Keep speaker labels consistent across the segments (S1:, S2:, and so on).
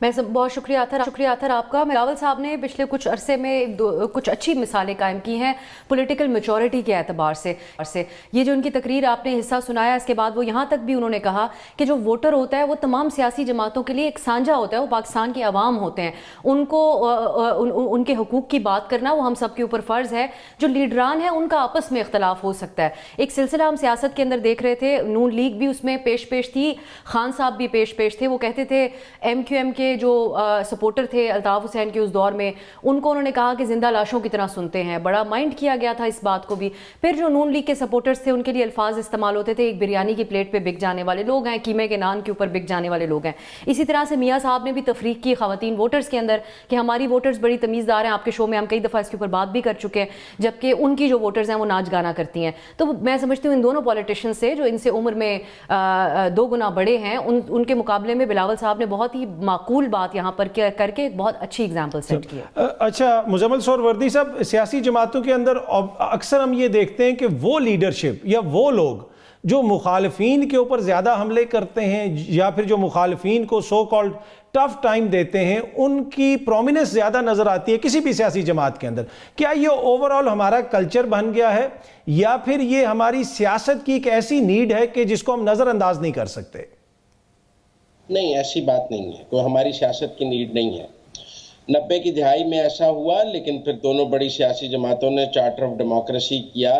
S1: میں بہت شکریہ اطہر آپ کا۔ بلاول صاحب نے پچھلے کچھ عرصے میں کچھ اچھی مثالیں قائم کی ہیں پولیٹیکل میچورٹی کے اعتبار سے۔ یہ جو ان کی تقریر آپ نے حصہ سنایا، اس کے بعد وہ یہاں تک بھی انہوں نے کہا کہ جو ووٹر ہوتا ہے وہ تمام سیاسی جماعتوں کے لیے ایک سانجہ ہوتا ہے، وہ پاکستان کے عوام ہوتے ہیں، ان کو ان کے حقوق کی بات کرنا وہ ہم سب کے اوپر فرض ہے۔ جو لیڈران ہیں ان کا آپس میں اختلاف ہو سکتا ہے، ایک سلسلہ ہم سیاست کے اندر دیکھ رہے تھے، نون لیگ بھی اس میں پیش تھی، خان صاحب بھی پیش تھے، وہ کہتے تھے ایم کیو ایم کے جو سپورٹر تھے الطاف حسین کے اس دور میں، ان کو انہوں نے کہا کہ زندہ لاشوں کی طرح سنتے ہیں، بڑا مائنڈ کیا گیا تھا اس بات کو بھی۔ پھر جو نون لیگ کے سپورٹرز تھے ان کے لیے الفاظ استعمال ہوتے تھے، ایک بریانی کی پلیٹ پہ بک جانے والے لوگ ہیں، قیمے کے نان کے اوپر بک جانے والے لوگ ہیں۔ اسی طرح سے میاں صاحب نے بھی تفریق کی خواتین ووٹرز کے اندر کہ ہماری ووٹرز بڑی تمیزدار ہیں، آپ کے شو میں ہم کئی دفعہ اس کے اوپر بات بھی کر چکے ہیں، جبکہ ان کی جو ووٹرز ہیں وہ ناچ گانا کرتی ہیں۔ تو میں سمجھتی ہوں ان دونوں پولیٹیشین سے جو ان سے عمر میں 2 گنا بڑے ہیں، ان کے مقابلے میں بلاول صاحب نے بہت ہی معقول بات یہاں پر کر کے ایک بہت اچھی اگزامپل سیٹ کی ہے۔
S2: اچھا مزمل سہروردی صاحب، سیاسی جماعتوں کے اندر اکثر ہم یہ دیکھتے ہیں کہ وہ لیڈرشپ یا وہ لوگ جو مخالفین کے اوپر زیادہ حملے کرتے ہیں یا پھر جو مخالفین کو سو کالڈ ٹف ٹائم دیتے ہیں، ان کی پرومیننس زیادہ نظر آتی ہے کسی بھی سیاسی جماعت کے اندر۔ کیا یہ اوورآل ہمارا کلچر بن گیا ہے یا پھر یہ ہماری سیاست کی ایک ایسی نیڈ ہے کہ جس کو ہم نظر انداز نہیں کر سکتے؟
S3: نہیں، ایسی بات نہیں ہے، کوئی ہماری سیاست کی نیڈ نہیں ہے۔ 90 کی دہائی میں ایسا ہوا، لیکن پھر دونوں بڑی سیاسی جماعتوں نے چارٹر آف ڈیموکریسی کیا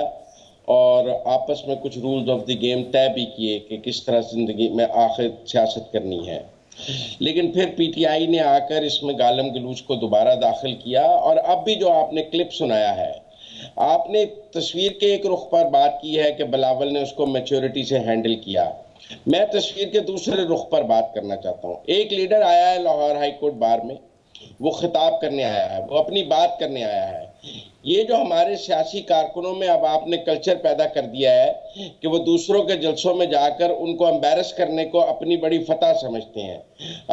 S3: اور آپس میں کچھ رولز آف دی گیم طے بھی کیے کہ کس طرح زندگی میں آخر سیاست کرنی ہے۔ لیکن پھر پی ٹی آئی نے آ کر اس میں گالم گلوچ کو دوبارہ داخل کیا، اور اب بھی جو آپ نے کلپ سنایا ہے، آپ نے تصویر کے ایک رخ پر بات کی ہے کہ بلاول نے اس کو میچورٹی سے ہینڈل کیا۔ میں تصویر کے دوسرے رخ پر بات کرنا چاہتا ہوں۔ ایک لیڈر آیا ہے لاہور ہائی کورٹ بار میں، وہ خطاب کرنے آیا ہے، وہ اپنی بات کرنے آیا ہے۔ یہ جو ہمارے سیاسی کارکنوں میں اب آپ نے کلچر پیدا کر دیا ہے کہ وہ دوسروں کے جلسوں میں جا کر ان کو امبیرس کرنے کو اپنی بڑی فتح سمجھتے ہیں۔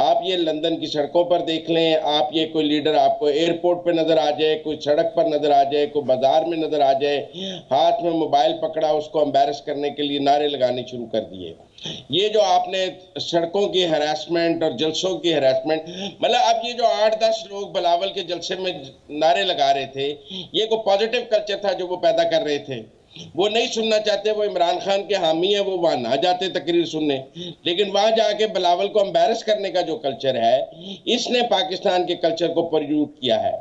S3: آپ یہ لندن کی سڑکوں پر دیکھ لیں، آپ یہ کوئی لیڈر آپ کو ایئرپورٹ پہ نظر آ جائے، کوئی سڑک پر نظر آ جائے، کوئی بازار میں نظر آ جائے، ہاتھ میں موبائل پکڑا، اس کو امبیرس کرنے کے لیے نعرے لگانے شروع کر دیے۔ یہ جو آپ نے سڑکوں کی ہراسمنٹ اور جلسوں کی ہراسمنٹ، مطلب اب یہ جو 8-10 لوگ بلاول کے جلسے میں نعرے لگا رہے تھے، یہ کوئی پازیٹیو کلچر تھا جو وہ پیدا کر رہے تھے؟ وہ نہیں سننا چاہتے، وہ عمران خان کے حامی ہیں، وہ وہاں نہ جاتے تقریر سننے، لیکن وہاں جا کے بلاول کو امبیرس کرنے کا جو کلچر ہے، اس نے پاکستان کے کلچر کو پریوٹ کیا ہے۔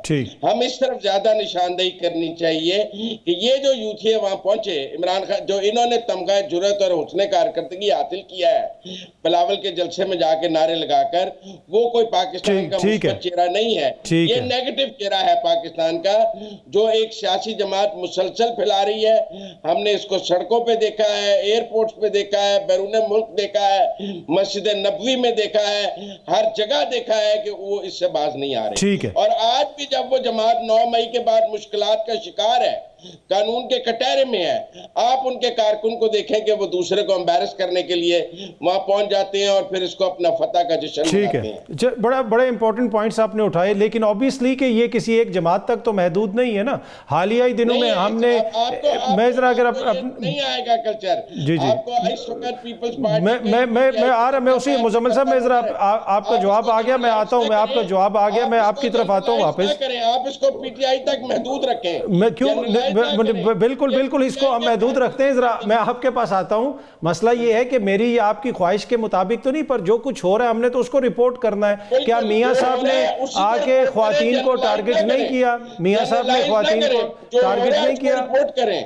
S3: ہم اس طرف زیادہ نشاندہی کرنی چاہیے کہ یہ جو یوتھی وہاں پہنچے، عمران خان جو انہوں نے تمغہ جرأت اور حسن کارکردگی حاصل کیا ہے بلاول کے جلسے میں جا کے نعرے لگا کر، وہ کوئی پاکستان کا مثبت چہرہ نہیں ہے، یہ نیگیٹو چہرہ ہے پاکستان کا، جو ایک سیاسی جماعت مسلسل پھیلا رہی ہے۔ ہم نے اس کو سڑکوں پہ دیکھا ہے، ایئرپورٹس پہ دیکھا ہے، بیرون ملک دیکھا ہے، مسجد نبوی میں دیکھا ہے، ہر جگہ دیکھا ہے کہ وہ اس سے باز نہیں آ رہے۔ اور آج بھی جب وہ جماعت 9 مئی کے بعد مشکلات کا شکار ہے، قانون کے کٹہرے میں ہے، آپ ان کے کارکن کو دیکھیں کہ وہ دوسرے کو امبیرس کرنے کے لیے وہاں پہنچ جاتے ہیں اور پھر اس کو اپنا فتح کا جشن مناتے ہیں۔
S2: بڑے امپورٹنٹ پوائنٹس آپ نے اٹھائے، لیکن اوبیسلی کہ یہ کسی ایک جماعت تک تو محدود نہیں ہے نا۔ حالیہ دنوں میں ہم نے میں ذرا اگر
S3: نہیں آئے گا کلچر، آپ کو اس وقت پیپلز پارٹی
S2: میں آ رہا، میں اسی مزمل صاحب میں ذرا آپ کا جواب آ گیا، میں آتا ہوں، میں آپ کا جواب آ گیا، میں آپ کی طرف آتا ہوں واپس۔
S3: آپ اس کو پی ٹی آئی تک محدود رکھیں۔
S2: میں کیوں بالکل اس کو ہم محدود رکھتے ہیں۔ ذرا میں آپ کے پاس آتا ہوں۔ مسئلہ یہ ہے کہ میری آپ کی خواہش کے مطابق تو نہیں، پر جو کچھ ہو رہا ہے ہم نے تو اس کو رپورٹ کرنا ہے۔ کیا میاں صاحب نے آ کے خواتین کو ٹارگٹ نہیں کیا؟ میاں صاحب نے خواتین کو ٹارگٹ نہیں کیا،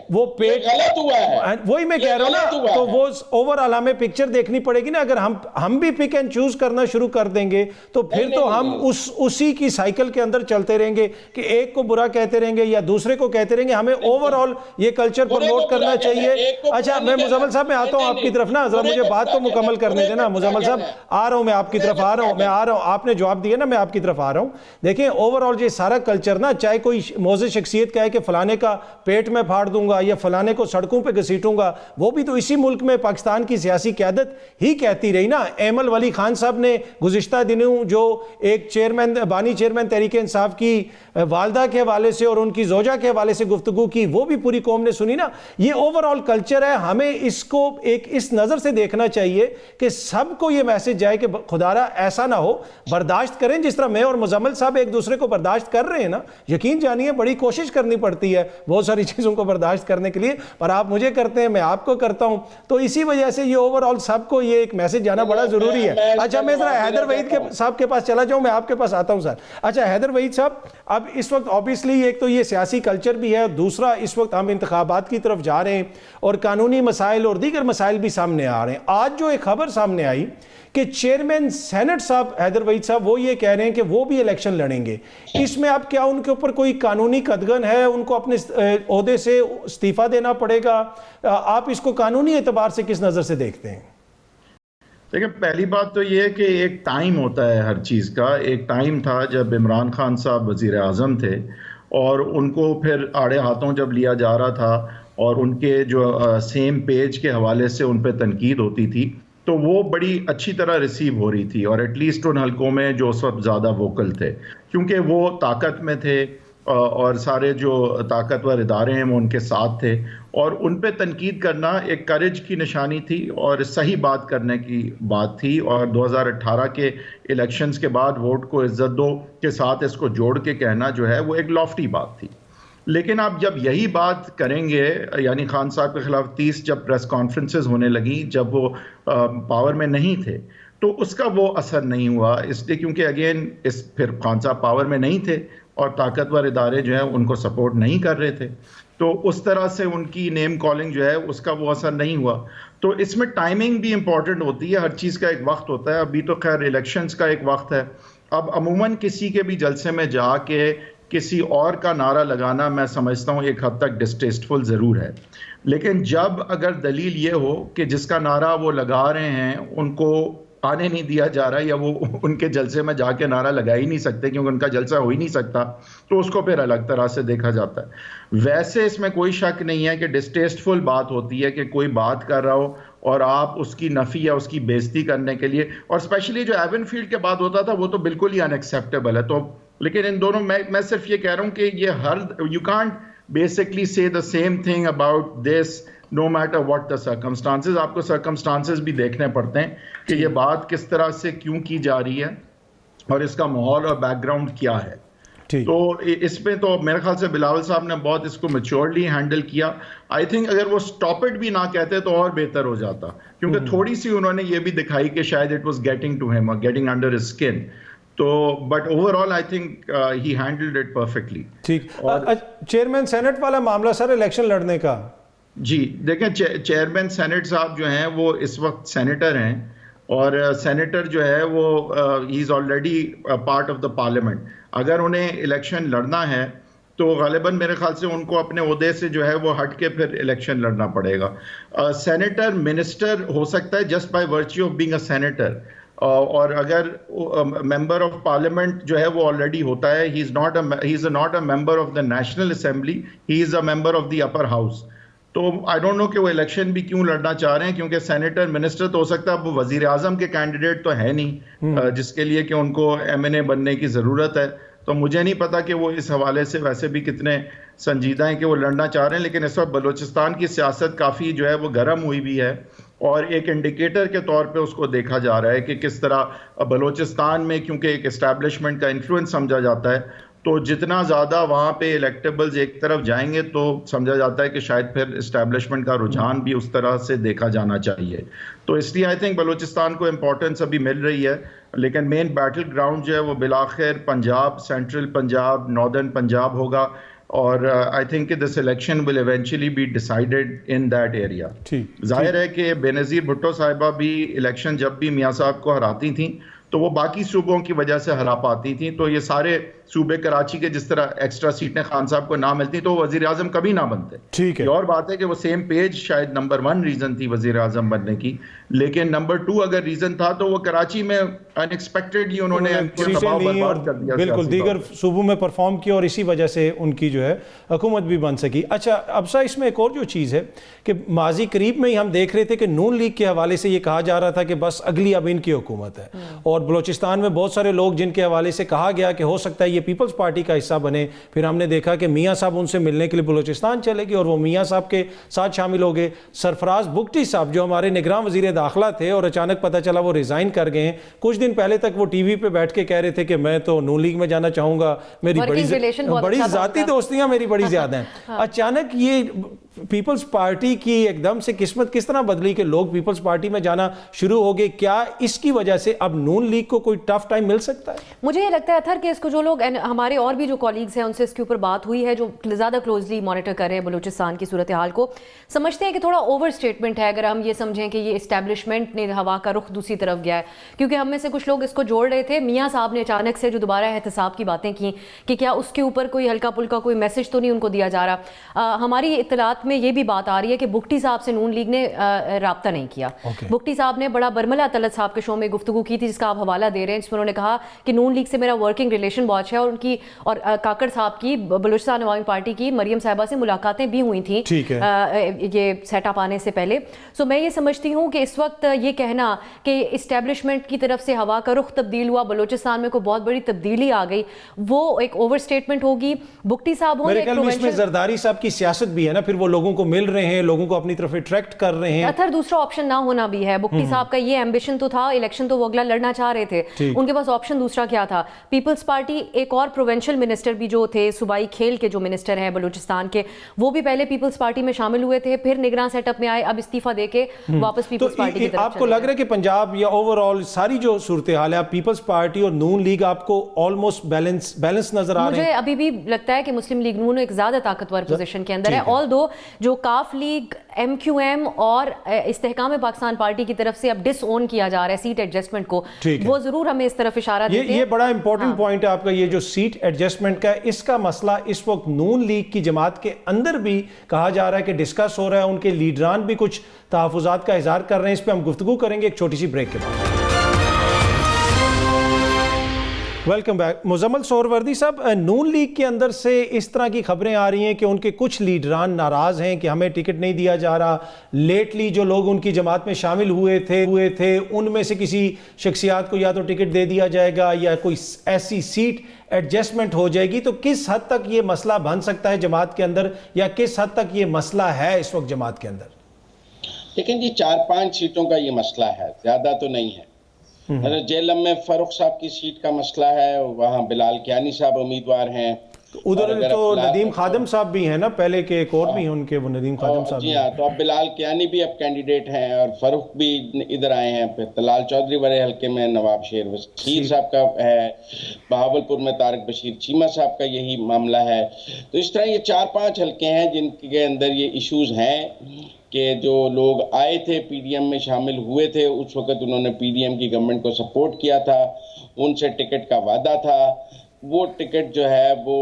S2: وہ پیٹ
S3: غلط ہوا ہے،
S2: وہی میں کہہ رہا ہوں نا۔ تو وہ اوورآل ہمیں پکچر دیکھنی پڑے گی نا۔ اگر ہم بھی پک اینڈ چوز کرنا شروع کر دیں گے تو پھر تو ہم اسی کی سائیکل کے اندر چلتے رہیں گے کہ ایک کو برا کہتے رہیں گے یا دوسرے کو کہتے رہیں گے۔ ہمیں اوورآل یہ کلچر پروموٹ کرنا چاہیے۔ اچھا میں مزمل صاحب میں آتا ہوں آپ کی طرف نا، ذرا مجھے بات تو مکمل کرنے دینا۔ مزمل صاحب آ رہا ہوں، میں آپ کی طرف آ رہا ہوں، آپ نے جواب دیا نا، میں آپ کی طرف آ رہا ہوں۔ دیکھیں اوورآل یہ سارا کلچر نا، چاہے کوئی موزے شخصیت کہے کہ فلانے کا پیٹ میں پھاڑ دوں گا یا فلانے کو سڑکوں پہ گھسیٹوں گا، وہ بھی تو اسی ملک میں پاکستان کی سیاسی قیادت ہی کہتی رہی نا۔ ایمل ولی خان صاحب نے گزشتہ دنوں جو ایک بانی چیئرمین تحریک انصاف کی والدہ کے حوالے سے اور ان کی زوجہ کے حوالے سے گفتگو گفتگو کی وہ بھی پوری قوم نے سنی نا. یہ اوور آل کلچر ہے, ہمیں اس کو ایک اس نظر سے دیکھنا چاہیے کہ سب کو یہ میسج جائے کہ خدا را ایسا نہ ہو, برداشت کریں جس طرح میں اور مزمل صاحب ایک دوسرے کو برداشت کر رہے ہیں نا. یقین جانیے بڑی کوشش کرنی پڑتی ہے بہت ساری چیزوں کو برداشت کرنے کے لیے, پر آپ مجھے کرتے ہیں, میں آپ کو کرتا ہوں, تو اسی وجہ سے یہ اوور آل سب کو یہ ایک میسج جانا بڑا ضروری ہے. اچھا میں ذرا حیدر وحید صاحب کے پاس چلا جاؤں, میں آپ کے پاس آتا ہوں سر. اچھا حیدر وحید صاحب, اب اس وقت آبویسلی ایک تو یہ سیاسی کلچر بھی ہے, دوسرا اس وقت ہم انتخابات کی طرف جا رہے ہیں اور قانونی مسائل اور دیگر مسائل بھی سامنے آ رہے ہیں. آج جو ایک خبر سامنے آئی کہ چیئرمین سینٹ صاحب حیدر وحید صاحب وہ یہ کہہ رہے ہیں کہ وہ بھی الیکشن لڑیں گے. اس میں اب کیا ان کے اوپر کوئی قانونی قدغن ہے, ان کو اپنے عہدے سے استعفیٰ دینا پڑے گا؟ آپ اس کو قانونی اعتبار سے کس نظر سے دیکھتے ہیں؟
S4: دیکھیں پہلی بات تو یہ ہے کہ ایک ٹائم ہوتا ہے ہر چیز کا. ایک ٹائم تھا جب عمران خان صاحب وزیر اعظم تھے اور ان کو پھر آڑے ہاتھوں جب لیا جا رہا تھا اور ان کے جو سیم پیج کے حوالے سے ان پہ تنقید ہوتی تھی تو وہ بڑی اچھی طرح ریسیو ہو رہی تھی, اور ایٹ لیسٹ ان حلقوں میں جو اس وقت زیادہ ووکل تھے, کیونکہ وہ طاقت میں تھے اور سارے جو طاقتور ادارے ہیں وہ ان کے ساتھ تھے, اور ان پہ تنقید کرنا ایک کریج کی نشانی تھی اور صحیح بات کرنے کی بات تھی. اور 2018 کے الیکشنز کے بعد ووٹ کو عزت دو کے ساتھ اس کو جوڑ کے کہنا جو ہے وہ ایک لافٹی بات تھی. لیکن آپ جب یہی بات کریں گے, یعنی خان صاحب کے خلاف 30 جب پریس کانفرنسز ہونے لگیں جب وہ پاور میں نہیں تھے, تو اس کا وہ اثر نہیں ہوا, اس لیے کیونکہ اگین پھر خان صاحب پاور میں نہیں تھے اور طاقتور ادارے جو ہیں ان کو سپورٹ نہیں کر رہے تھے, تو اس طرح سے ان کی نیم کالنگ جو ہے اس کا وہ اثر نہیں ہوا. تو اس میں ٹائمنگ بھی امپورٹنٹ ہوتی ہے, ہر چیز کا ایک وقت ہوتا ہے. ابھی تو خیر الیکشنز کا ایک وقت ہے. اب عموماً کسی کے بھی جلسے میں جا کے کسی اور کا نعرہ لگانا میں سمجھتا ہوں ایک حد تک ڈسٹیسٹفل ضرور ہے, لیکن جب اگر دلیل یہ ہو کہ جس کا نعرہ وہ لگا رہے ہیں ان کو آنے نہیں دیا جا رہا, یا وہ ان کے جلسے میں جا کے نعرہ لگا ہی نہیں سکتے کیونکہ ان کا جلسہ ہو ہی نہیں سکتا, تو اس کو پھر الگ طرح سے دیکھا جاتا ہے. ویسے اس میں کوئی شک نہیں ہے کہ ڈسٹیسٹفل بات ہوتی ہے کہ کوئی بات کر رہا ہو اور آپ اس کی نفی یا اس کی بےزتی کرنے کے لیے, اور اسپیشلی جو ایون فیلڈ کے بعد ہوتا تھا وہ تو بالکل ہی ان ایکسیپٹیبل ہے. تو لیکن ان دونوں میں صرف یہ کہہ رہا ہوں کہ یہ یو کانٹ بیسکلی سے the same thing about this no matter what the circumstances. آپ کو سرکمسٹانسز بھی دیکھنے پڑتے ہیں کہ یہ بات کس طرح سے کیوں کی جا رہی ہے اور اس کا ماحول اور بیک گراؤنڈ کیا ہے. تو اس پہ تو میرے خیال سے بلاول صاحب نے بہت اس کو میچورلی ہینڈل کیا. آئی تھنک اگر وہ اسٹاپ اٹ بھی نہ کہتے تو اور بہتر ہو جاتا, کیونکہ تھوڑی سی انہوں نے یہ بھی دکھائی کہ شاید اٹ واز گیٹنگ ٹو ہم, گیٹنگ انڈر ہز اسکن. تو but over all I think he handled it perfectly.
S2: ٹھیک. چیئرمین سینٹ والا معاملہ سر الیکشن لڑنے کا,
S4: جی دیکھیں چیئرمین سینٹ صاحب جو ہیں وہ اس وقت سینیٹر ہیں, اور سینیٹر جو ہے وہ he is already part of the parliament. اگر انہیں الیکشن لڑنا ہے تو غالباً میرے خیال سے ان کو اپنے عہدے سے جو ہے وہ ہٹ کے پھر الیکشن لڑنا پڑے گا. سینیٹر منسٹر ہو سکتا ہے just by virtue of being a senator, اور اگر ممبر آف پارلیمنٹ جو ہے وہ آلریڈی ہوتا ہے, he is not a member of the national assembly, he is a member of the upper house. تو آئی ڈونٹ نو کہ وہ الیکشن بھی کیوں لڑنا چاہ رہے ہیں, کیونکہ سینیٹر منسٹر تو ہو سکتا ہے, وہ وزیر اعظم کے کینڈیڈیٹ تو ہے نہیں جس کے لیے کہ ان کو ایم این اے بننے کی ضرورت ہے. تو مجھے نہیں پتا کہ وہ اس حوالے سے ویسے بھی کتنے سنجیدہ ہیں کہ وہ لڑنا چاہ رہے ہیں. لیکن اس وقت بلوچستان کی سیاست کافی جو ہے وہ گرم ہوئی بھی ہے, اور ایک انڈیکیٹر کے طور پہ اس کو دیکھا جا رہا ہے کہ کس طرح بلوچستان میں کیونکہ ایک اسٹیبلشمنٹ کا انفلوئنس سمجھا جاتا ہے, تو جتنا زیادہ وہاں پہ الیکٹیبلز ایک طرف جائیں گے تو سمجھا جاتا ہے کہ شاید پھر اسٹیبلشمنٹ کا رجحان بھی اس طرح سے دیکھا جانا چاہیے. تو اس لیے آئی تھنک بلوچستان کو امپورٹنس ابھی مل رہی ہے, لیکن مین بیٹل گراؤنڈ جو ہے وہ بالآخر پنجاب, سینٹرل پنجاب, ناردرن پنجاب ہوگا, اور I think this election will eventually be decided in that area. ظاہر ہے کہ بے نظیر بھٹو صاحبہ بھی الیکشن جب بھی میاں صاحب کو ہراتی تھیں تو وہ باقی صوبوں کی وجہ سے ہرا پاتی تھیں, تو یہ سارے صوبے کراچی کے جس طرح ایکسٹرا سیٹیں خان صاحب کو نہ ملتی تو وہ وزیر اعظم کبھی نہ بنتے.
S2: ٹھیک ہے,
S4: یہ اور بات ہے کہ وہ سیم پیج شاید نمبر 1 ریزن تھی وزیر اعظم بننے کی, لیکن نمبر 2 اگر ریزن تھا تو وہ کراچی میں unexpectedly انہوں نے
S2: سیٹیں لی اور بالکل دیگر صوبوں میں پرفارم کیا اور اسی وجہ سے ان کی جو ہے حکومت بھی بن سکی. اچھا ابسا اس میں ایک اور جو چیز ہے کہ ماضی قریب میں ہی ہم دیکھ رہے تھے کہ نون لیگ کے حوالے سے یہ کہا جا رہا تھا کہ بس اگلی اب ان کی حکومت ہے, اور بلوچستان میں بہت سارے لوگ جن کے حوالے سے کہا گیا کہ ہو سکتا ہے یہ پیپلز پارٹی کا حصہ بنے, پھر ہم نے دیکھا کہ میاں صاحب ان سے ملنے کے لیے بلوچستان چلے گئے اور وہ میاں صاحب کے ساتھ شامل ہو گئے. سرفراز بگٹی صاحب جو ہمارے نگراں وزیر داخلہ تھے اور اچانک پتہ چلا وہ ریزائن کر گئے ہیں, کچھ دن پہلے تک وہ ٹی وی پہ بیٹھ کے کہہ رہے تھے کہ میں تو نون لیگ میں جانا چاہوں گا, میری بڑی ذاتی دوستیاں میری بڑی زیادہ ہیں. اچانک یہ پیپلز پارٹی کی ایک دم سے قسمت کس طرح بدلی کہ لوگ پیپلز پارٹی میں جانا شروع ہو گئے؟ کیا اس کی وجہ سے اب نون لیگ کو کوئی ٹف ٹائم مل سکتا ہے؟
S1: مجھے یہ لگتا ہے اتھر کہ اس کو جو لوگ ہمارے اور بھی جو کولیگز ہیں ان سے اس کے اوپر بات ہوئی ہے, جو زیادہ کلوزلی مانیٹر کر رہے ہیں بلوچستان کی صورتحال کو, سمجھتے ہیں کہ تھوڑا اوور اسٹیٹمنٹ ہے اگر ہم یہ سمجھیں کہ یہ اسٹیبلشمنٹ نے ہوا کا رخ دوسری طرف گیا ہے. کیونکہ ہم میں سے کچھ لوگ اس کو جوڑ رہے تھے, میاں صاحب نے اچانک سے جو دوبارہ احتساب کی باتیں کی کہ کیا اس کے اوپر کوئی ہلکا پھلکا کوئی میسج تو نہیں ان کو دیا جا رہا. ہماری اطلاعات میں یہ بھی بات آ رہی ہے کہ بگٹی صاحب سے نون لیگ نے رابطہ نہیں کیا. بگٹی صاحب نے بڑا برملا طلعت صاحب کے شو میں گفتگو کی تھی جس کا آپ حوالہ دے رہے ہیں, جس میں انہوں نے کہا کہ نون لیگ سے میرا ورکنگ ریلیشن بہت ہے, اور ان کی اور کاکڑ صاحب کی بلوچستان عوامی پارٹی کی مریم صاحبہ سے ملاقاتیں بھی ہوئی تھیں یہ سیٹ اپ آنے سے پہلے. سو میں یہ سمجھتی ہوں کہ اس وقت یہ کہنا کہ اسٹیبلشمنٹ کی طرف سے ہوا کا رخ تبدیل ہوا, بلوچستان میں کوئی بہت بڑی تبدیلی آ گئی, وہ ایک اوور اسٹیٹمنٹ ہوگی. بگٹی صاحب ہوں,
S2: میرے خیال میں اس میں زرداری صاحب کی سیاست بھی ہے نا, پھر وہ لوگوں کو مل رہے ہیں, لوگوں کو اپنی طرف اٹریکٹ کر رہے ہیں.
S1: اتھر دوسرا آپشن نہ ہونا بھی ہے. بگٹی صاحب کا یہ ایمبیشن تو تھا, الیکشن تو وہ اگلا لڑنا چاہ رہے تھے, ان کے پاس آپشن دوسرا کیا تھا؟ پیپلز پارٹی ایک اور پروونشل منسٹر بھی جو تھے, صوبائی کھیل کے جو منسٹر ہیں بلوچستان کے, وہ بھی پہلے پیپلز پارٹی میں شامل ہوئے تھے, پھر نگراں سیٹ اپ میں آئے, اب استعفیٰ دے کے واپس پیپلز پارٹی کی طرف.
S2: آپ کو لگ رہا ہے کہ پنجاب یا اوور آل ساری جو صورتحال ہے, پیپلز پارٹی اور نون لیگ آپ کو آلموسٹ بیلنس نظر آ رہے ہیں؟
S1: مجھے ابھی بھی لگتا ہے کہ مسلم لیگ نون ایک زیادہ طاقتور پوزیشن کے اندر ہے, آل دو جو کاف لیگ, ایم کیو ایم اور استحکام پاکستان پارٹی کی طرف سے اب ڈس اون کیا جا رہا ہے سیٹ ایڈجسٹمنٹ کو, وہ ضرور ہمیں اس طرف اشارہ دیتے ہیں.
S2: یہ بڑا امپورٹنٹ پوائنٹ ہے آپ کا, یہ جو سیٹ ایڈجسٹمنٹ کا ہے, اس کا مسئلہ اس وقت نون لیگ کی جماعت کے اندر بھی کہا جا رہا ہے کہ ڈسکس ہو رہا ہے, ان کے لیڈران بھی کچھ تحفظات کا اظہار کر رہے ہیں. اس پہ ہم گفتگو کریں گے ایک چھوٹی سی بریک کے بعد. Welcome back. مزمل سہروردی صاحب, نون لیگ کے اندر سے اس طرح کی خبریں آ رہی ہیں کہ ان کے کچھ لیڈران ناراض ہیں کہ ہمیں ٹکٹ نہیں دیا جا رہا. لیٹلی جو لوگ ان کی جماعت میں شامل ہوئے تھے ان میں سے کسی شخصیات کو یا تو ٹکٹ دے دیا جائے گا یا کوئی ایسی سیٹ ایڈجسٹمنٹ ہو جائے گی. تو کس حد تک یہ مسئلہ بن سکتا ہے جماعت کے اندر, یا کس حد تک یہ مسئلہ ہے اس وقت جماعت کے اندر؟
S3: لیکن جی 4-5 سیٹوں کا یہ مسئلہ ہے, زیادہ تو نہیں ہے. جیلم میں فاروق صاحب کی سیٹ کا مسئلہ ہے, وہاں بلال کیانی صاحب امیدوار ہیں,
S2: ادھر تو ندیم خادم صاحب بھی ہیں نا, پہلے کے ایک اور بھی ہیں ان کے, وہ ندیم خادم صاحب.
S3: جی ہاں, تو اب بلال کیانی بھی اب کینڈیڈیٹ ہیں اور فاروق بھی ادھر آئے ہیں. پھر طلال چودھری بڑے حلقے میں نواب شیر بشیر صاحب کا ہے, بہاولپور میں طارق بشیر چیمہ صاحب کا یہی معاملہ ہے. تو اس طرح یہ 4-5 حلقے ہیں جن کے اندر یہ ایشوز ہیں کہ جو لوگ آئے تھے پی ڈی ایم میں شامل ہوئے تھے, اس وقت انہوں نے پی ڈی ایم کی گورنمنٹ کو سپورٹ کیا تھا, ان سے ٹکٹ کا وعدہ تھا, وہ ٹکٹ جو ہے وہ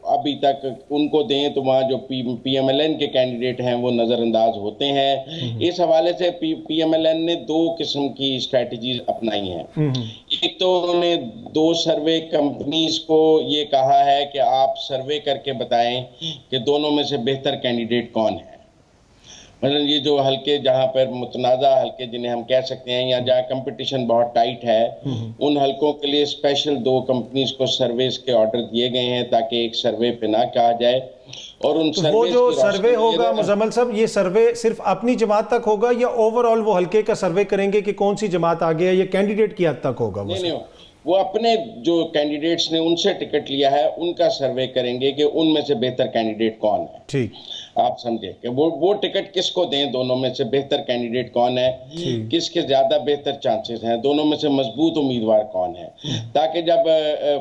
S3: ابھی تک ان کو دیں تو وہاں جو پی ایم ایل این کے کینڈیڈیٹ ہیں وہ نظر انداز ہوتے ہیں. اس حوالے سے پی ایم ایل این نے 2 قسم کی اسٹریٹجیز اپنائی ہیں. ایک تو انہوں نے 2 سروے کمپنیز کو یہ کہا ہے کہ آپ سروے کر کے بتائیں کہ دونوں میں سے بہتر کینڈیڈیٹ کون ہے. مثلا یہ جو حلقے جہاں پر متنازع حلقے جنہیں ہم کہہ سکتے ہیں یا جہاں کمپٹیشن بہت ٹائٹ ہے, ان حلقوں کے لیے اسپیشل 2 کمپنیز کو سرویز کے آرڈر دیے گئے ہیں تاکہ ایک سروے پہ نہ کہا جائے. اور ان
S2: وہ جو سروے ہوگا مزمل صاحب, یہ سروے صرف اپنی جماعت تک ہوگا یا اوور آل وہ حلقے کا سروے کریں گے کہ کون سی جماعت آگے ہے, یا کینڈیڈیٹ کی حد تک ہوگا؟
S3: نہیں, وہ اپنے جو کینڈیڈیٹس نے ان سے ٹکٹ لیا ہے ان کا سروے کریں گے کہ ان میں سے بہتر کینڈیڈیٹ کون ہے.
S2: ٹھیک,
S3: آپ سمجھے کہ وہ ٹکٹ کس کو دیں, دونوں میں سے بہتر کینڈیڈیٹ کون ہے, کس کے زیادہ بہتر چانسز ہیں, دونوں میں سے مضبوط امیدوار کون ہے, تاکہ جب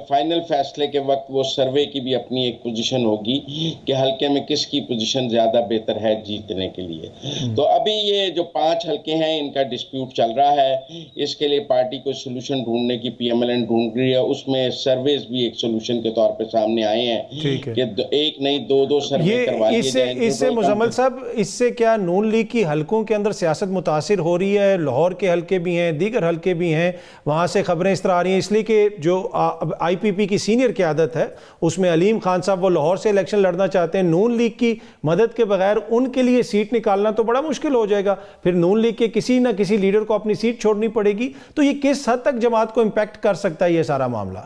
S3: فائنل فیصلے کے وقت وہ سروے کی بھی اپنی ایک پوزیشن ہوگی کہ حلقے میں کس کی پوزیشن زیادہ بہتر ہے جیتنے کے لیے. تو ابھی یہ جو 5 حلقے ہیں ان کا ڈسپیوٹ چل رہا ہے, اس کے لیے پارٹی کو سولوشن ڈھونڈنے کی پی ایم ایل ایکویولنٹ ڈھونڈ رہی ہے. اس میں سرویز بھی ایک سولوشن کے طور پہ سامنے آئے ہیں کہ ایک نہیں دو سروے کروا لیے جائیں.
S2: اس سے مزمل صاحب اس سے کیا نون لیگ کی حلقوں کے اندر سیاست متاثر ہو رہی ہے؟ لاہور کے حلقے بھی ہیں, دیگر حلقے بھی ہیں, وہاں سے خبریں اس طرح آ رہی ہیں, اس لیے کہ جو آئی پی پی کی سینئر قیادت ہے اس میں علیم خان صاحب وہ لاہور سے الیکشن لڑنا چاہتے ہیں. نون لیگ کی مدد کے بغیر ان کے لیے سیٹ نکالنا تو بڑا مشکل ہو جائے گا, پھر نون لیگ کے کسی نہ کسی لیڈر کو اپنی سیٹ چھوڑنی پڑے گی. تو یہ کس حد تک جماعت کو امپیکٹ کر سکتا ہے یہ سارا معاملہ؟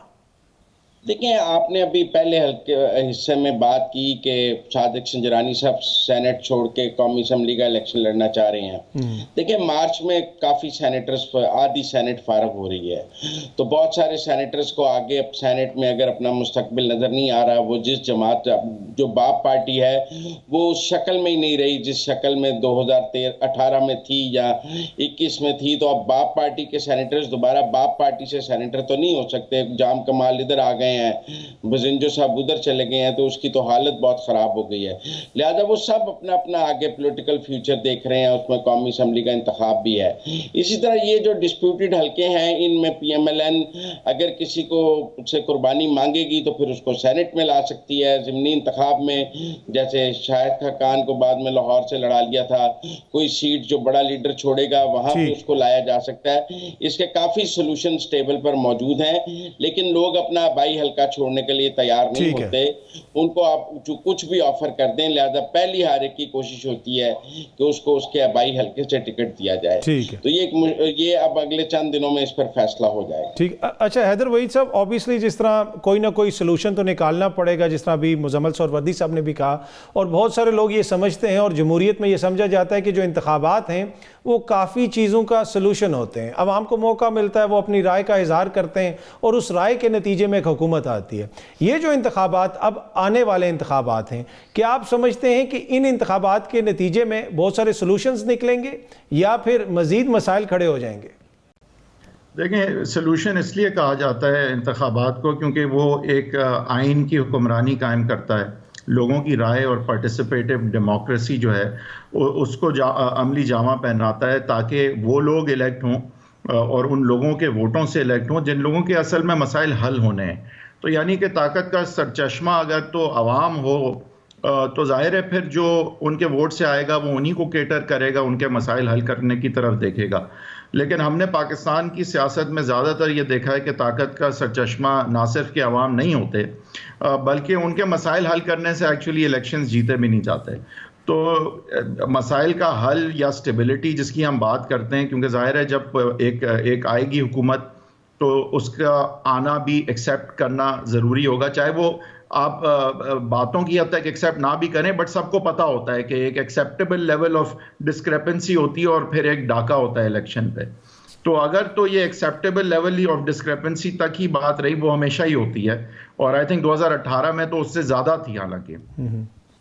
S3: دیکھیں, آپ نے ابھی پہلے حصے میں بات کی کہ صادق سنجرانی صاحب سینٹ چھوڑ کے قومی اسمبلی کا الیکشن لڑنا چاہ رہے ہیں. دیکھیں, مارچ میں کافی سینیٹرز آدھی سینٹ فارغ ہو رہی ہے, تو بہت سارے سینیٹرز کو آگے اب سینٹ میں اگر اپنا مستقبل نظر نہیں آ رہا. وہ جس جماعت جو باپ پارٹی ہے وہ اس شکل میں ہی نہیں رہی جس شکل میں 2018 میں تھی یا 21 میں تھی. تو اب باپ پارٹی کے سینیٹرز دوبارہ باپ پارٹی سے سینیٹر تو نہیں ہو سکتے. جام کمال ادھر آ گئے ہیں, بزنجو صاحب ادھر چلے گئے ہیں, تو اس کی تو حالت بہت خراب ہو گئی ہے. لہذا وہ سب اپنا اپنا آگے پولیٹیکل فیوچر دیکھ رہے ہیں. اس میں قومی اسمبلی کا انتخاب بھی ہے. اسی طرح یہ جو ڈسپیوٹڈ حلقے ہیں ان میں پی ایم ایل این اگر کسی کو سے قربانی مانگے گی تو پھر اس کو سینٹ میں لا سکتی ہے. ضمنی انتخاب میں جیسے شاہد خاقان کو بعد میں لاہور سے لڑا لیا تھا, کوئی سیٹ جو بڑا لیڈر چھوڑے گا وہاں بھی اس کو لایا جا سکتا ہے. اس کے کافی سولوشن ٹیبل پر موجود ہیں, لیکن لوگ اپنا آبائی حلقہ چھوڑنے کے لیے تیار نہیں ہوتے. ان کو آپ جو کچھ بھی آفر کر دیں, لہذا پہلی ہار کی کوشش ہوتی ہے کہ اس کو اس کے آبائی حلقے سے ٹکٹ دیا جائے. تو یہ اب اگلے چند دنوں میں اس پر فیصلہ ہو جائے گا.
S2: ٹھیک. اچھا حیدر وحید صاحب, آبویسلی جس طرح کوئی نہ کوئی سلوشن تو نکالنا پڑے گا, جس طرح ابھی مزمل سہروردی صاحب نے بھی کہا, اور بہت سارے لوگ یہ سمجھتے ہیں اور جمہوریت میں یہ سمجھا جاتا ہے کہ جو انتخابات ہیں وہ کافی چیزوں کا سلوشن ہوتے ہیں. عوام کو موقع ملتا ہے, وہ اپنی رائے کا اظہار کرتے ہیں اور اس رائے کے نتیجے میں ایک حکومت آتی ہے. یہ جو انتخابات اب آنے والے انتخابات ہیں, کیا آپ سمجھتے ہیں کہ ان انتخابات کے نتیجے میں بہت سارے سلوشنز نکلیں گے یا پھر مزید مسائل کھڑے ہو جائیں گے؟
S4: دیکھیں, سلوشن اس لیے کہا جاتا ہے انتخابات کو کیونکہ وہ ایک آئین کی حکمرانی قائم کرتا ہے. لوگوں کی رائے اور پارٹیسپیٹیو ڈیموکریسی جو ہے اس کو عملی جامہ پہناتا ہے تاکہ وہ لوگ الیکٹ ہوں اور ان لوگوں کے ووٹوں سے الیکٹ ہوں جن لوگوں کے اصل میں مسائل حل ہونے ہیں. تو یعنی کہ طاقت کا سرچشمہ اگر تو عوام ہو تو ظاہر ہے پھر جو ان کے ووٹ سے آئے گا وہ انہی کو کیٹر کرے گا, ان کے مسائل حل کرنے کی طرف دیکھے گا. لیکن ہم نے پاکستان کی سیاست میں زیادہ تر یہ دیکھا ہے کہ طاقت کا سرچشمہ نہ صرف کہ عوام نہیں ہوتے بلکہ ان کے مسائل حل کرنے سے ایکچولی الیکشنز جیتے بھی نہیں جاتے. تو مسائل کا حل یا سٹیبلٹی جس کی ہم بات کرتے ہیں, کیونکہ ظاہر ہے جب ایک آئے گی حکومت تو اس کا آنا بھی ایکسیپٹ کرنا ضروری ہوگا, چاہے وہ آپ باتوں کی حد تک ایکسیپٹ نہ بھی کریں, بٹ سب کو پتا ہوتا ہے کہ ایک ایکسیپٹیبل لیول آف ڈسکریپنسی ہوتی ہے اور پھر ایک ڈاکہ ہوتا ہے الیکشن پہ. تو اگر تو یہ ایکسیپٹیبل لیول آف ڈسکریپنسی تک ہی بات رہی, وہ ہمیشہ ہی ہوتی ہے, اور آئی تھنک 2018 میں تو اس سے زیادہ تھی حالانکہ.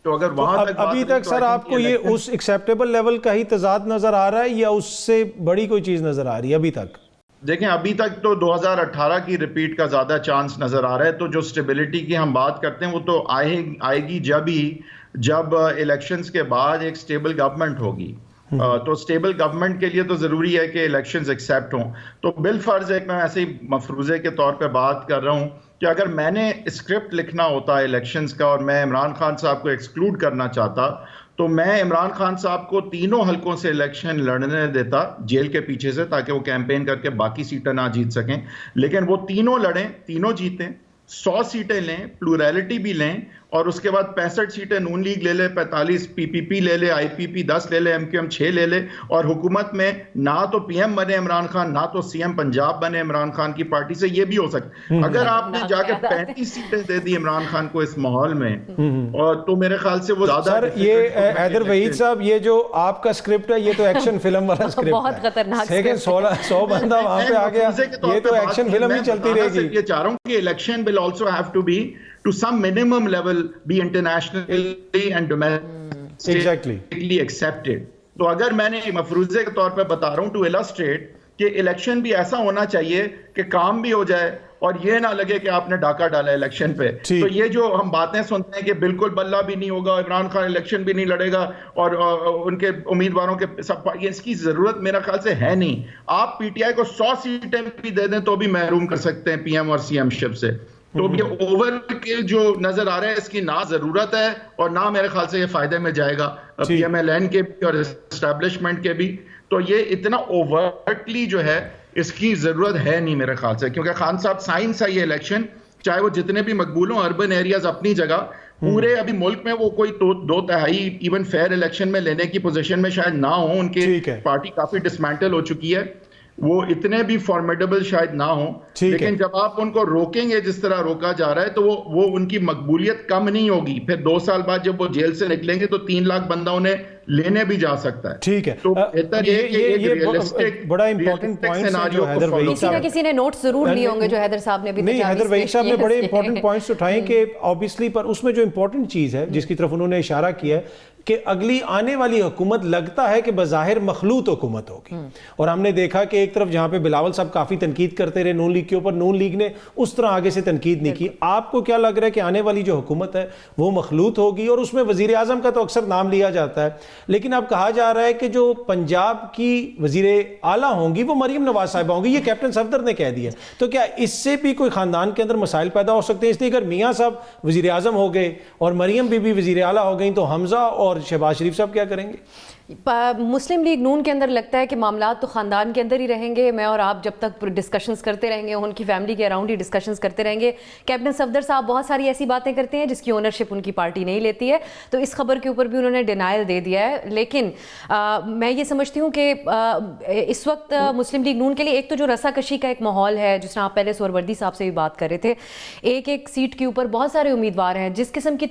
S4: تو اگر وہاں تک
S2: ابھی تک سر آپ کو یہ اس ایکسیپٹیبل لیول کا ہی تضاد نظر آ رہا ہے یا اس سے بڑی کوئی چیز نظر آ رہی ہے ابھی تک؟
S4: دیکھیں, ابھی تک تو 2018 کی ریپیٹ کا زیادہ چانس نظر آ رہا ہے. تو جو سٹیبلٹی کی ہم بات کرتے ہیں وہ تو آئے گی جب الیکشنز کے بعد ایک سٹیبل گورنمنٹ ہوگی. تو سٹیبل گورنمنٹ کے لیے تو ضروری ہے کہ الیکشنز ایکسیپٹ ہوں. تو بالفرض ایک میں ایسے ہی مفروضے کے طور پہ بات کر رہا ہوں کہ اگر میں نے اسکرپٹ لکھنا ہوتا ہے الیکشنز کا اور میں عمران خان صاحب کو ایکسکلوڈ کرنا چاہتا تو میں عمران خان صاحب کو تینوں حلقوں سے الیکشن لڑنے دیتا جیل کے پیچھے سے, تاکہ وہ کیمپین کر کے باقی سیٹیں نہ جیت سکیں. لیکن وہ تینوں لڑیں, تینوں جیتیں, 100 سیٹیں لیں, پلورالٹی بھی لیں, اور اس کے بعد 65 سیٹیں نون لیگ لے لے, 45 پی پی پی لے لے, آئی پی پی 10 لے لے, ایم کیو ایم 6 لے لے, اور حکومت میں نہ تو پی ایم بنے عمران خان نہ تو سی ایم پنجاب بنے عمران خان کی پارٹی سے. یہ بھی ہو سکتا ہے اگر آپ نے جا کے 35 سیٹیں دے دی عمران خان کو اس ماحول میں, اور تو میرے خیال سے وہ زیادہ.
S2: سر یہ حیدر وحید صاحب, یہ جو آپ کا اسکرپٹ ہے یہ تو ایکشن فلم والا اسکرپٹ ہے,
S1: بہت خطرناک.
S2: لیکن 100 بندہ وہاں پہ آ گیا, یہ تو ایکشن فلم ہی چلتی رہے گی.
S4: یہ چاہ رہا ہوں کہ election will also have to be to some minimum level be internationally and domestically accepted. تو اگر میں نے مفروضے کے طور پہ بتا رہا ہوں to illustrate کہ الیکشن بھی ایسا ہونا چاہیے کہ کام بھی ہو جائے اور یہ نہ لگے کہ آپ نے ڈاکہ ڈالا الیکشن پہ. تو یہ جو ہم باتیں سنتے ہیں کہ بالکل بلہ بھی نہیں ہوگا, عمران خان الیکشن بھی نہیں لڑے گا اور ان کے امیدواروں کے سب, اس کی ضرورت میرا خیال سے ہے نہیں. آپ پی ٹی آئی کو 100 سیٹیں بھی دے دیں تو بھی محروم کر سکتے ہیں پی ایم اور سی ایم شپ سے. تو یہ اوور کے جو نظر آ رہا ہے اس کی نہ ضرورت ہے اور نہ میرے خیال سے یہ فائدے میں جائے گا پی ایم ایل این کے بھی اور اسٹیبلشمنٹ کے بھی. تو یہ اتنا اوورٹلی جو ہے اس کی ضرورت ہے نہیں میرے خیال سے, کیونکہ خان صاحب سائنس ہے یہ الیکشن, چاہے وہ جتنے بھی مقبول ہوں, اربن ایریاز اپنی جگہ, پورے ابھی ملک میں وہ کوئی 2/3 ایون فیئر الیکشن میں لینے کی پوزیشن میں شاید نہ ہوں. ان کی پارٹی کافی ڈسمینٹل ہو چکی ہے, وہ اتنے بھی فارمیڈیبل شاید نہ ہوں, لیکن جب آپ ان کو روکیں گے جس طرح روکا جا رہا ہے تو وہ ان کی مقبولیت کم نہیں ہوگی. پھر 2 سال بعد جب وہ جیل سے نکلیں گے تو 3 لاکھ بندہ انہیں لینے بھی جا سکتا ہے.
S2: ٹھیک ہے,
S4: تو بہتر
S2: یہ بڑا امپورٹنٹ پوائنٹ ہے جو حیدر وحید
S1: صاحب کسی نے نوٹ ضرور لیے ہوں گے جو حیدر صاحب نے بھی.
S2: نہیں, حیدر وحید صاحب نے بڑے امپورٹنٹ پوائنٹس اٹھائے کہ آبویسلی, پر اس میں جو امپورٹنٹ چیز ہے جس کی طرف انہوں نے اشارہ کیا ہے کہ اگلی آنے والی حکومت لگتا ہے کہ بظاہر مخلوط حکومت ہوگی. اور ہم نے دیکھا کہ ایک طرف جہاں پہ بلاول صاحب کافی تنقید کرتے رہے نون لیگ کے اوپر, نون لیگ نے اس طرح آگے سے تنقید نہیں کی. آپ کو کیا لگ رہا ہے کہ آنے والی جو حکومت ہے وہ مخلوط ہوگی؟ اور اس میں وزیر اعظم کا تو اکثر نام لیا جاتا ہے, لیکن اب کہا جا رہا ہے کہ جو پنجاب کی وزیر اعلیٰ ہوں گی وہ مریم نواز صاحبہ ہوں گی, یہ کیپٹن صفدر نے کہہ دیا. تو کیا اس سے بھی کوئی خاندان کے اندر مسائل پیدا ہو سکتے ہیں؟ اس لیے اگر میاں صاحب وزیر اعظم ہو گئے اور مریم بی بی وزیر اعلیٰ ہو گئیں تو حمزہ اور شہباز شریف صاحب کیا کریں گے؟
S1: مسلم لیگ نون کے اندر لگتا ہے کہ معاملات تو خاندان کے اندر ہی رہیں گے. میں اور آپ جب تک ڈسکشنز کرتے رہیں گے, ان کی فیملی کے اراؤنڈ ہی ڈسکشنز کرتے رہیں گے. کیپٹن صفدر صاحب بہت ساری ایسی باتیں کرتے ہیں جس کی اونرشپ ان کی پارٹی نہیں لیتی ہے, تو اس خبر کے اوپر بھی انہوں نے ڈینائل دے دیا ہے. لیکن میں یہ سمجھتی ہوں کہ اس وقت مسلم لیگ نون کے لیے ایک تو جو رسا کشی کا ایک ماحول ہے, جس طرح آپ پہلے سہروردی صاحب سے بھی بات کر رہے تھے, ایک سیٹ کے اوپر بہت سارے امیدوار ہیں, جس قسم کی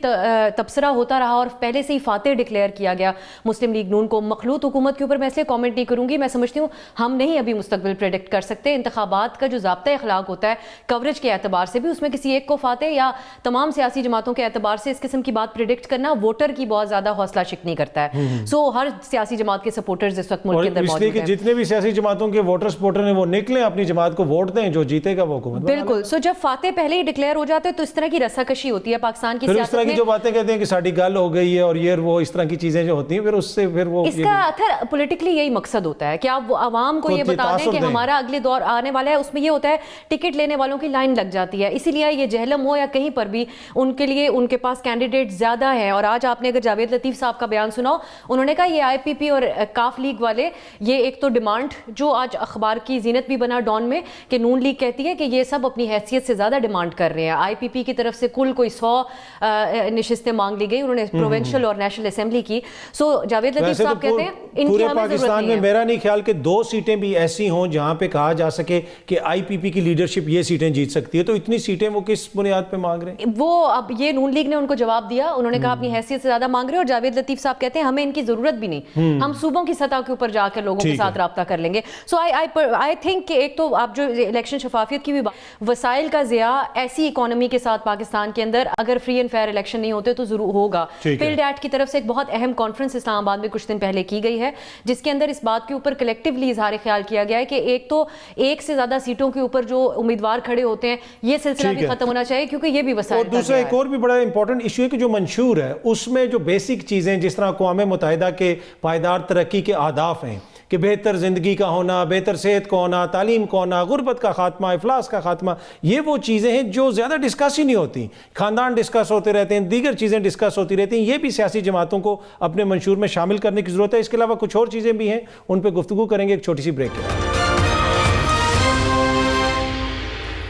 S1: تبصرہ ہوتا رہا اور پہلے سے ہی فاتح ڈکلیئر کیا گیا مسلم لیگ نون کو. مخلوط حکومت کے اوپر میں اس لیے کامنٹ نہیں کروں گی. میں سمجھتی ہوں ہم نہیں ابھی مستقبل پریڈکٹ کر سکتے. انتخابات کا جو ضابطہ اخلاق ہوتا ہے کوریج کے اعتبار سے بھی, اس میں کسی ایک کو فاتح یا تمام سیاسی جماعتوں کے اعتبار سے اس قسم کی بات پریڈکٹ کرنا ووٹر کی بہت زیادہ حوصلہ شکنی کرتا ہے. سو ہر سیاسی جماعت کے سپورٹرز اس وقت ملک کے اندر موجود ہیں,
S2: جتنے بھی سیاسی جماعتوں کے ووٹر سپورٹر ہیں وہ نکلیں, اپنی جماعت کو ووٹ دیں, جو جیتے گا وہ حکومت.
S1: بالکل. سو جب فاتح پہلے ہی ڈکلیئر ہو جاتے ہیں تو اس طرح کی رسا کشی ہوتی ہے پاکستان کی سیاست میں.
S2: اس طرح کی جو باتیں کہتے ہیں کہ ساڑھی گل ہو گئی ہے اور یہ وہ اس طرح کی چیزیں جو ہوتی ہیں, پھر اس سے پھر وہ
S1: اس کا اتھر پولیٹیکلی یہی مقصد ہوتا ہے کہ آپ عوام کو یہ بتا دیں کہ ہمارا اگلے دور آنے والا ہے. اس میں یہ ہوتا ہے ٹکٹ لینے والوں کی لائن لگ جاتی ہے, اسی لیے یہ جہلم ہو یا کہیں پر بھی ان کے لیے ان کے پاس کینڈیڈیٹ زیادہ ہیں. اور آج آپ نے اگر جاوید لطیف صاحب کا بیان سنا, انہوں نے کہا یہ آئی پی پی اور کاف لیگ والے, یہ ایک تو ڈیمانڈ جو آج اخبار کی زینت بھی بنا ڈان میں کہ نون لیگ کہتی ہے کہ یہ سب اپنی حیثیت سے زیادہ ڈیمانڈ کر رہے ہیں. آئی پی پی کی طرف سے کل کوئی 100 نشستیں مانگ لی گئی, انہوں نے پروونشل اور نیشنل اسمبلی کی. سو جاوید لطیف صاحب کہتے ہیں ان کی ہمیں ضرورت نہیں ہے.
S2: میرا نہیں خیال کہ 2 سیٹیں بھی ایسی ہوں جہاں پہ کہا جا سکے کہ آئی پی پی کی لیڈرشپ یہ سیٹیں جیت سکتی ہے. تو اتنی سیٹیں وہ کس بنیاد پہ مانگ رہے ہیں؟
S1: وہ اب یہ نون لیگ نے ان کو جواب دیا, انہوں نے کہا اپنی حیثیت سے زیادہ مانگ رہے ہیں. اور جاوید لطیف صاحب کہتے ہیں ہمیں ان کی ضرورت بھی نہیں, ہم صوبوں کی سطح کے اوپر جا کر لوگوں کے ساتھ رابطہ کر لیں گے. سو آئی تھنک کہ ایک تو آپ جو الیکشن شفافیت کی بھی وسائل کا ضیاع ایسی اکانومی کے ساتھ پاکستان کے اندر اگر فری اینڈ فیئر الیکشن نہیں ہوتے تو ضرور ہوگا. پل ڈیٹ کی طرف سے ایک بہت اہم کانفرنس اسلام آباد میں کچھ دن پہلے کی گئی ہے, جس کے اندر اس بات کے اوپر کلیکٹیولی اظہار خیال کیا گیا ہے کہ ایک تو ایک سے زیادہ سیٹوں کے اوپر جو امیدوار کھڑے ہوتے ہیں یہ سلسلہ بھی ختم ہونا چاہیے, کیونکہ یہ بھی وسائل.
S2: اور دوسرا ایک اور بھی بڑا امپورٹنٹ ایشو ہے کہ جو منشور ہے اس میں جو بیسک چیزیں جس طرح اقوام متحدہ کے پائیدار ترقی کے اہداف ہیں کہ بہتر زندگی کا ہونا, بہتر صحت کا ہونا, تعلیم کا ہونا, غربت کا خاتمہ, افلاس کا خاتمہ, یہ وہ چیزیں ہیں جو زیادہ ڈسکس ہی نہیں ہوتی. خاندان ڈسکس ہوتے رہتے ہیں, دیگر چیزیں ڈسکس ہوتی رہتی ہیں. یہ بھی سیاسی جماعتوں کو اپنے منشور میں شامل کرنے کی ضرورت ہے. اس کے علاوہ کچھ اور چیزیں بھی ہیں, ان پہ گفتگو کریں گے ایک چھوٹی سی بریک کے بعد.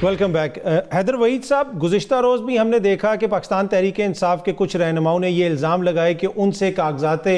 S2: Welcome back. حیدر وحید صاحب, گزشتہ روز بھی ہم نے دیکھا کہ پاکستان تحریک انصاف کے کچھ رہنماؤں نے یہ الزام لگائے کہ ان سے کاغذات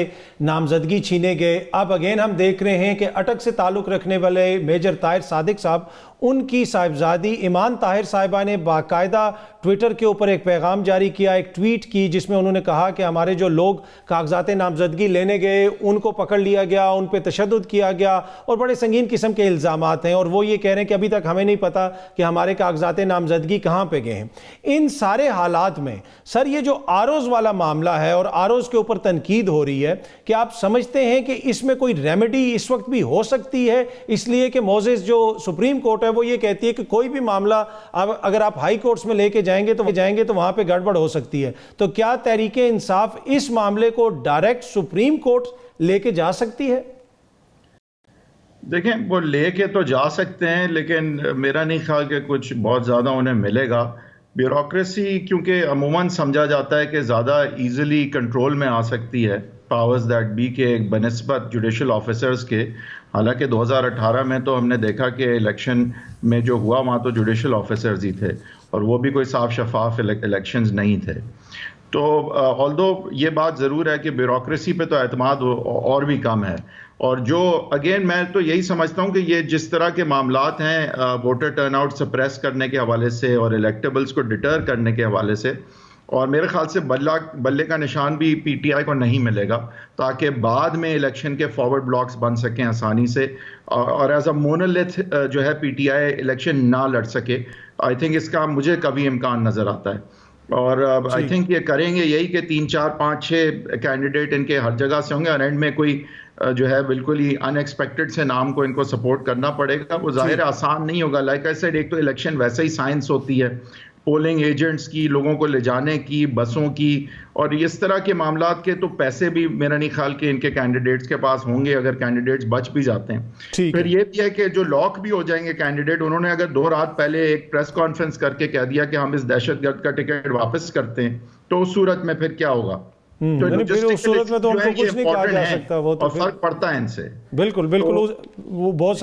S2: نامزدگی چھینے گئے. اب اگین ہم دیکھ رہے ہیں کہ اٹک سے تعلق رکھنے والے میجر طاہر صادق صاحب, ان کی صاحبزادی ایمان طاہر صاحبہ نے باقاعدہ ٹویٹر کے اوپر ایک پیغام جاری کیا, ایک ٹویٹ کی, جس میں انہوں نے کہا کہ ہمارے جو لوگ کاغذات نامزدگی لینے گئے ان کو پکڑ لیا گیا, ان پہ تشدد کیا گیا اور بڑے سنگین قسم کے الزامات ہیں. اور وہ یہ کہہ رہے ہیں کہ ابھی تک ہمیں نہیں پتا کہ ہمارے کاغذات نامزدگی کہاں پہ گئے ہیں. ان سارے حالات میں سر یہ جو آروز والا معاملہ ہے اور آروز کے اوپر تنقید ہو رہی ہے, کہ آپ سمجھتے ہیں کہ اس میں کوئی ریمیڈی اس وقت بھی ہو سکتی ہے, اس لیے کہ موزز جو سپریم کورٹ ہے وہ یہ کہتی ہے کہ کوئی بھی معاملہ اگر آپ ہائی کورٹس میں لے کے جائیں گے تو وہاں پہ گڑبڑ ہو سکتی ہے. تو کیا تحریک انصاف اس معاملے کو ڈائریکٹ سپریم کورٹ لے کے جا سکتی ہے؟
S4: دیکھیں وہ لے کے تو جا سکتے ہیں, لیکن میرا نہیں خیال کہ کچھ بہت زیادہ انہیں ملے گا. بیوروکریسی کیونکہ عموماً سمجھا جاتا ہے کہ زیادہ ایزیلی کنٹرول میں آ سکتی ہے, پاورز دیٹ بی کے بنسبت جوڈیشل آفیسرز کے. حالانکہ 2018 میں تو ہم نے دیکھا کہ الیکشن میں جو ہوا وہاں تو جوڈیشل آفیسرز ہی تھے, اور وہ بھی کوئی صاف شفاف الیکشنز نہیں تھے. تو آلدو یہ بات ضرور ہے کہ بیوروکریسی پہ تو اعتماد اور بھی کم ہے. اور جو اگین میں تو یہی سمجھتا ہوں کہ یہ جس طرح کے معاملات ہیں ووٹر ٹرن آؤٹ سپریس کرنے کے حوالے سے اور الیکٹیبلز کو ڈٹر کرنے کے حوالے سے, اور میرے خیال سے بلے کا نشان بھی پی ٹی آئی کو نہیں ملے گا تاکہ بعد میں الیکشن کے فارورڈ بلاکس بن سکیں آسانی سے, اور ایز اے مونولیتھ جو ہے پی ٹی آئی الیکشن نہ لڑ سکے. آئی تھنک اس کا مجھے کبھی امکان نظر آتا ہے, اور آئی تھنک یہ کریں گے یہی کہ 3 4 5 6 کینڈیڈیٹ ان کے ہر جگہ سے ہوں گے, اور اینڈ میں کوئی جو ہے بالکل ہی ان ایکسپیکٹڈ سے نام کو ان کو سپورٹ کرنا پڑے گا. وہ ظاہر آسان نہیں ہوگا. لائک آئی سیڈ, ایک تو الیکشن ویسے ہی سائنس ہوتی ہے, پولنگ ایجنٹس کی, لوگوں کو لے جانے کی, بسوں کی, اور اس طرح کے معاملات کے تو پیسے بھی میرا نہیں خیال کہ ان کے کینڈیڈیٹس کے پاس ہوں گے اگر کینڈیڈیٹس بچ بھی جاتے ہیں. پھر یہ بھی ہے کہ جو لاک بھی ہو جائیں گے کینڈیڈیٹ, انہوں نے اگر 2 رات پہلے ایک پریس کانفرنس کر کے کہہ دیا کہ ہم اس دہشت گرد کا ٹکٹ واپس کرتے ہیں, تو اس صورت میں پھر کیا ہوگا؟
S2: اس صورت میں تو ان کو کچھ نہیں کہا جا سکتا. وہ تو
S4: فرق پڑتا ہے ان سے.
S2: بالکل بالکل. وہ بہت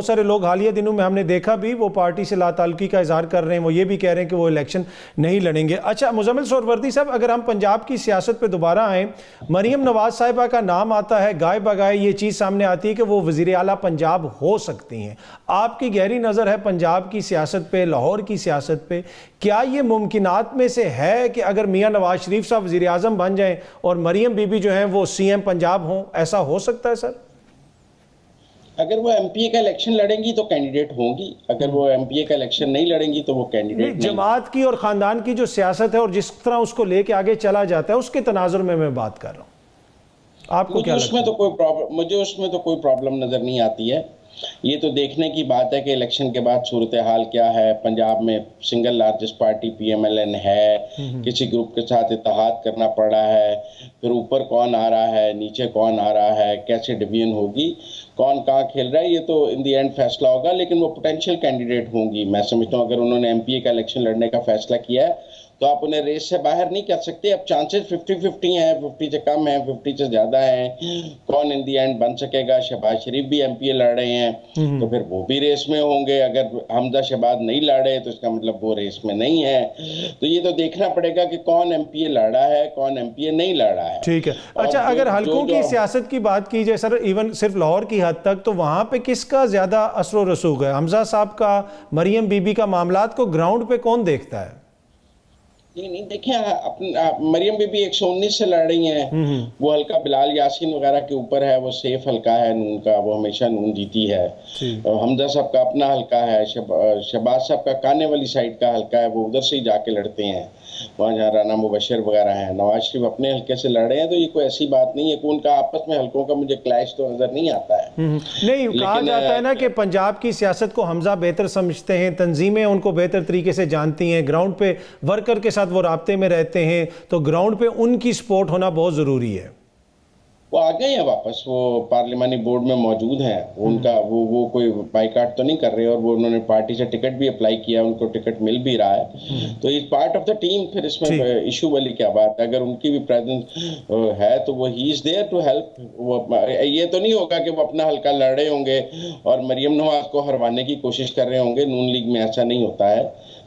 S2: سارے لوگ حالیہ دنوں میں ہم نے دیکھا بھی وہ پارٹی سے لا تعلقی کا اظہار کر رہے ہیں, وہ یہ بھی کہہ رہے ہیں کہ وہ الیکشن نہیں لڑیں گے. اچھا مزمل سہروردی صاحب, اگر ہم پنجاب کی سیاست پہ دوبارہ آئیں, مریم نواز صاحبہ کا نام آتا ہے, گائے بگائے یہ چیز سامنے آتی ہے کہ وہ وزیر اعلیٰ پنجاب ہو سکتی ہیں. آپ کی گہری نظر ہے پنجاب کی سیاست پہ, لاہور کی سیاست پہ, کیا یہ ممکنات میں سے ہے کہ اگر میاں نواز شریف صاحب وزیر اعظم بن جائیں اور مریم بی بی جو ہیں وہ سی ایم پنجاب ہوں, ایسا ہو سکتا ہے سر؟
S3: اگر وہ ایم پی اے کا الیکشن لڑیں گی تو کینڈیڈیٹ ہوں گی, اگر وہ ایم پی اے کا الیکشن نہیں لڑیں گی تو وہ کینڈیڈیٹ نہیں.
S2: جماعت کی اور خاندان کی جو سیاست ہے اور جس طرح اس کو لے کے آگے چلا جاتا ہے, اس کے تناظر میں بات کر رہا ہوں. آپ کو کیا لگتا ہے؟
S3: مجھے اس میں تو کوئی پرابلم نظر نہیں آتی ہے. یہ تو دیکھنے کی بات ہے کہ الیکشن کے بعد صورتحال کیا ہے. پنجاب میں single largest party P M L N ہے, کسی گروپ کے ساتھ اتحاد کرنا پڑ رہا ہے, پھر اوپر کون آ رہا ہے, نیچے کون آ رہا ہے, کیسے ڈویژن ہوگی, کون کہاں کھیل رہا ہے, یہ تو ان دی اینڈ فیصلہ ہوگا. لیکن وہ پوٹینشیل کینڈیڈیٹ ہوں گی. میں سمجھتا ہوں اگر انہوں نے ایم پی اے کا الیکشن لڑنے کا فیصلہ کیا ہے تو آپ انہیں ریس سے باہر نہیں کر سکتے. اب چانسز 50-50 ہیں, 50 سے کم ہیں, 50 سے زیادہ ہیں. کون ان دی اینڈ بن سکے گا؟ شہباز شریف بھی ایم پی اے لڑ رہے ہیں تو پھر وہ بھی ریس میں ہوں گے. اگر حمزہ شہباز نہیں لڑے تو اس کا مطلب وہ ریس میں نہیں ہے. تو یہ تو دیکھنا پڑے گا کہ کون ایم پی اے لڑ رہا ہے, کون ایم پی اے نہیں لڑ رہا ہے.
S2: ٹھیک ہے. اچھا اگر حلقوں کی سیاست کی بات کی جائے سر, ایون صرف لاہور کی حد تک, تو وہاں پہ کس کا زیادہ اثر و رسوخ ہے؟ حمزہ صاحب کا, مریم بی بی کا معاملات کو گراؤنڈ پہ کون دیکھتا ہے؟
S3: نہیں دیکھیں, مریم بی بی 119 سے لڑ رہی ہیں. وہ حلقہ بلال یاسین وغیرہ کے اوپر ہے, وہ سیف حلقہ ہے نون کا, وہ ہمیشہ نون جیتی ہے. حمزہ صاحب کا اپنا حلقہ ہے, شہباز صاحب کا کانے والی سائڈ کا حلقہ ہے, وہ ادھر سے ہی جا کے لڑتے ہیں, وہاں جہاں رانا مبشر وغیرہ ہیں. نواز شریف اپنے حلقے سے لڑ رہے ہیں. تو یہ کوئی ایسی بات نہیں ہے کہ ان کا آپس میں حلقوں کا مجھے کلیش تو نظر نہیں آتا ہے.
S2: نہیں, کہا جاتا ہے نا کہ پنجاب کی سیاست کو حمزہ بہتر سمجھتے ہیں, تنظیمیں ان کو بہتر طریقے سے جانتی ہیں, گراؤنڈ پہ ورکر کے ساتھ وہ رابطے میں رہتے ہیں, تو گراؤنڈ پہ ان کی سپورٹ ہونا بہت ضروری ہے.
S3: وہ آ گئے ہیں واپس, وہ پارلیمانی بورڈ میں موجود ہیں. ان کا وہ کوئی بائیکاٹ تو نہیں کر رہے, اور وہ انہوں نے پارٹی سے ٹکٹ بھی اپلائی کیا, ان کو ٹکٹ مل بھی رہا ہے. تو اس پارٹ آف دا ٹیم. پھر اس میں ایشو والی کیا بات ہے؟ اگر ان کی بھی پریزنس ہے تو وہ he is there to help. یہ تو نہیں ہوگا کہ وہ اپنا حلقہ لڑ رہے ہوں گے اور مریم نواز کو ہروانے کی کوشش کر رہے ہوں گے. نون لیگ میں ایسا نہیں ہوتا ہے.